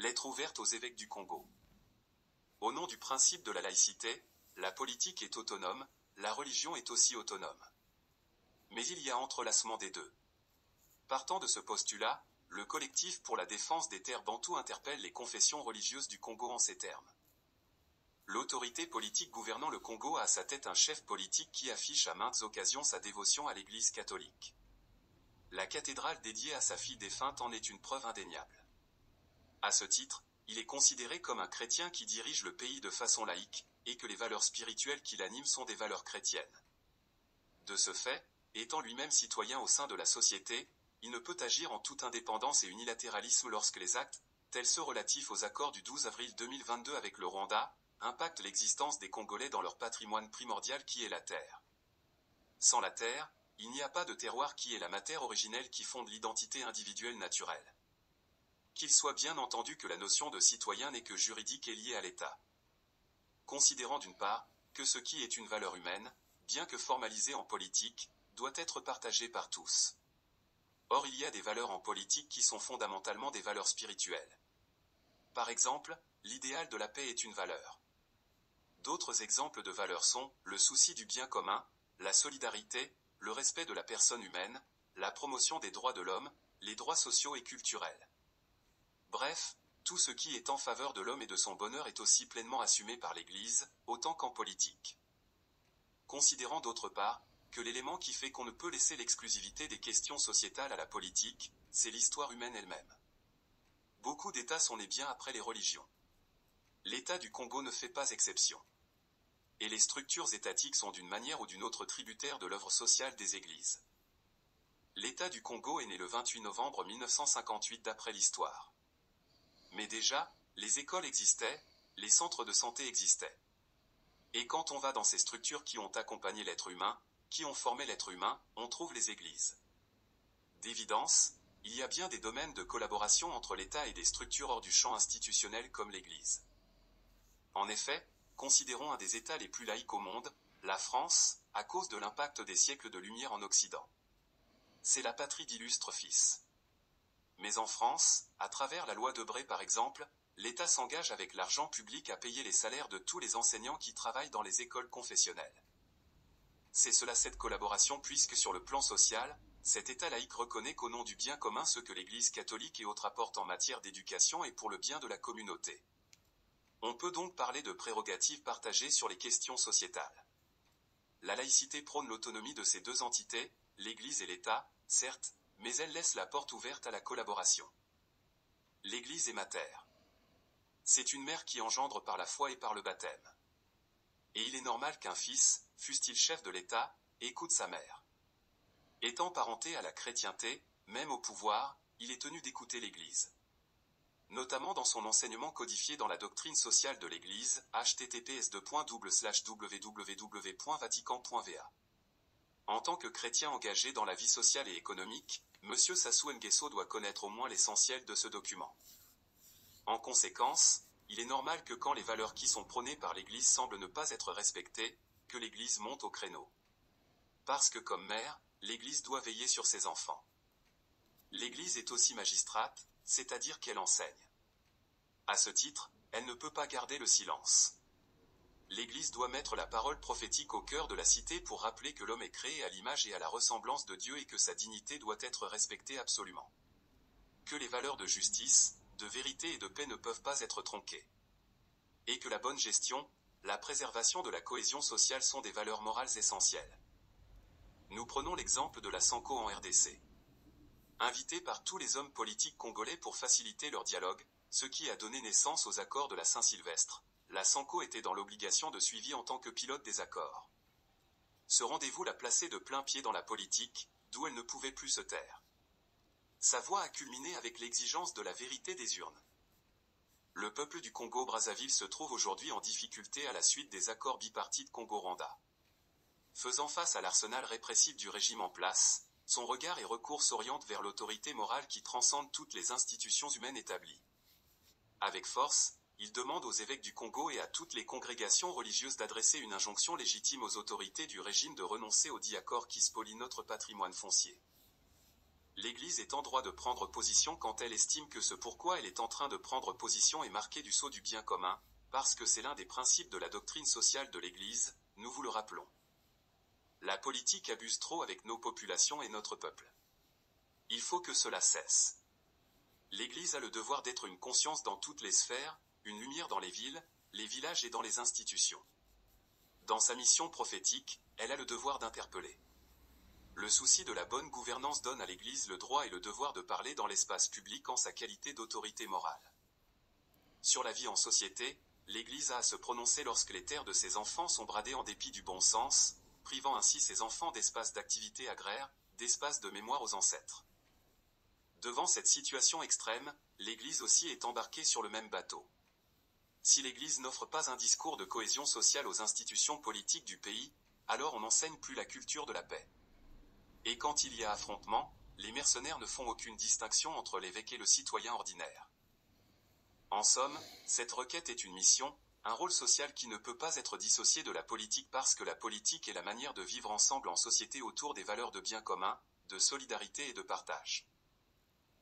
Lettre ouverte aux évêques du Congo. Au nom du principe de la laïcité, la politique est autonome, la religion est aussi autonome. Mais il y a entrelacement des deux. Partant de ce postulat, le collectif pour la défense des terres bantoues interpelle les confessions religieuses du Congo en ces termes. L'autorité politique gouvernant le Congo a à sa tête un chef politique qui affiche à maintes occasions sa dévotion à l'Église catholique. La cathédrale dédiée à sa fille défunte en est une preuve indéniable. À ce titre, il est considéré comme un chrétien qui dirige le pays de façon laïque, et que les valeurs spirituelles qui l'animent sont des valeurs chrétiennes. De ce fait, étant lui-même citoyen au sein de la société, il ne peut agir en toute indépendance et unilatéralisme lorsque les actes, tels ceux relatifs aux accords du 12 avril 2022 avec le Rwanda, impactent l'existence des Congolais dans leur patrimoine primordial qui est la terre. Sans la terre, il n'y a pas de terroir qui est la matière originelle qui fonde l'identité individuelle naturelle. Qu'il soit bien entendu que la notion de citoyen n'est que juridique et liée à l'État. Considérant d'une part, que ce qui est une valeur humaine, bien que formalisée en politique, doit être partagé par tous. Or il y a des valeurs en politique qui sont fondamentalement des valeurs spirituelles. Par exemple, l'idéal de la paix est une valeur. D'autres exemples de valeurs sont le souci du bien commun, la solidarité, le respect de la personne humaine, la promotion des droits de l'homme, les droits sociaux et culturels. Bref, tout ce qui est en faveur de l'homme et de son bonheur est aussi pleinement assumé par l'Église, autant qu'en politique. Considérant d'autre part, que l'élément qui fait qu'on ne peut laisser l'exclusivité des questions sociétales à la politique, c'est l'histoire humaine elle-même. Beaucoup d'États sont nés bien après les religions. L'État du Congo ne fait pas exception. Et les structures étatiques sont d'une manière ou d'une autre tributaires de l'œuvre sociale des églises. L'État du Congo est né le 28 novembre 1958 d'après l'histoire. Mais déjà, les écoles existaient, les centres de santé existaient. Et quand on va dans ces structures qui ont accompagné l'être humain, qui ont formé l'être humain, on trouve les églises. D'évidence, il y a bien des domaines de collaboration entre l'État et des structures hors du champ institutionnel comme l'Église. En effet, considérons un des États les plus laïques au monde, la France, à cause de l'impact des siècles de lumière en Occident. C'est la patrie d'illustres fils. Mais en France, à travers la loi Debré par exemple, l'État s'engage avec l'argent public à payer les salaires de tous les enseignants qui travaillent dans les écoles confessionnelles. C'est cela cette collaboration puisque sur le plan social, cet État laïque reconnaît qu'au nom du bien commun ce que l'Église catholique et autres apportent en matière d'éducation et pour le bien de la communauté. On peut donc parler de prérogatives partagées sur les questions sociétales. La laïcité prône l'autonomie de ces deux entités, l'Église et l'État, certes, mais elle laisse la porte ouverte à la collaboration. L'Église est mère. C'est une mère qui engendre par la foi et par le baptême. Et il est normal qu'un fils, fût-il chef de l'État, écoute sa mère. Étant parenté à la chrétienté, même au pouvoir, il est tenu d'écouter l'Église. Notamment dans son enseignement codifié dans la doctrine sociale de l'Église, https://www.vatican.va. En tant que chrétien engagé dans la vie sociale et économique, M. Sassou Nguesso doit connaître au moins l'essentiel de ce document. En conséquence, il est normal que quand les valeurs qui sont prônées par l'Église semblent ne pas être respectées, que l'Église monte au créneau. Parce que comme mère, l'Église doit veiller sur ses enfants. L'Église est aussi magistrate, c'est-à-dire qu'elle enseigne. À ce titre, elle ne peut pas garder le silence. L'Église doit mettre la parole prophétique au cœur de la cité pour rappeler que l'homme est créé à l'image et à la ressemblance de Dieu et que sa dignité doit être respectée absolument. Que les valeurs de justice, de vérité et de paix ne peuvent pas être tronquées. Et que la bonne gestion, la préservation de la cohésion sociale sont des valeurs morales essentielles. Nous prenons l'exemple de la Sanco en RDC. Invitée par tous les hommes politiques congolais pour faciliter leur dialogue, ce qui a donné naissance aux accords de la Saint-Sylvestre, la Sanco était dans l'obligation de suivi en tant que pilote des accords. Ce rendez-vous l'a placée de plein pied dans la politique, d'où elle ne pouvait plus se taire. Sa voix a culminé avec l'exigence de la vérité des urnes. Le peuple du Congo-Brazzaville se trouve aujourd'hui en difficulté à la suite des accords bipartites Congo-Rwanda. Faisant face à l'arsenal répressif du régime en place, son regard et recours s'orientent vers l'autorité morale qui transcende toutes les institutions humaines établies. Avec force, il demande aux évêques du Congo et à toutes les congrégations religieuses d'adresser une injonction légitime aux autorités du régime de renoncer aux dits accords qui spolient notre patrimoine foncier. L'Église est en droit de prendre position quand elle estime que ce pourquoi elle est en train de prendre position est marqué du sceau du bien commun, parce que c'est l'un des principes de la doctrine sociale de l'Église, nous vous le rappelons. La politique abuse trop avec nos populations et notre peuple. Il faut que cela cesse. L'Église a le devoir d'être une conscience dans toutes les sphères, une lumière dans les villes, les villages et dans les institutions. Dans sa mission prophétique, elle a le devoir d'interpeller. Le souci de la bonne gouvernance donne à l'Église le droit et le devoir de parler dans l'espace public en sa qualité d'autorité morale. Sur la vie en société, l'Église a à se prononcer lorsque les terres de ses enfants sont bradées en dépit du bon sens, privant ainsi ses enfants d'espaces d'activité agraire, d'espaces de mémoire aux ancêtres. Devant cette situation extrême, l'Église aussi est embarquée sur le même bateau. Si l'Église n'offre pas un discours de cohésion sociale aux institutions politiques du pays, alors on n'enseigne plus la culture de la paix. Et quand il y a affrontement, les mercenaires ne font aucune distinction entre l'évêque et le citoyen ordinaire. En somme, cette requête est une mission, un rôle social qui ne peut pas être dissocié de la politique parce que la politique est la manière de vivre ensemble en société autour des valeurs de bien commun, de solidarité et de partage.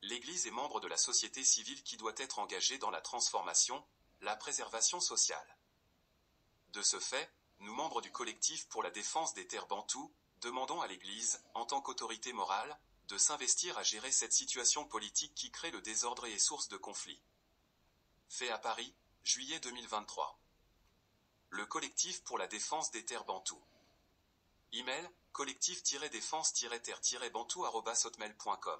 L'Église est membre de la société civile qui doit être engagée dans la transformation, la préservation sociale. De ce fait, nous membres du collectif pour la défense des terres bantoues, demandons à l'Église, en tant qu'autorité morale, de s'investir à gérer cette situation politique qui crée le désordre et est source de conflits. Fait à Paris, juillet 2023. Le collectif pour la défense des terres bantoues. Email, collectif-défense-terre-bantou@hotmail.com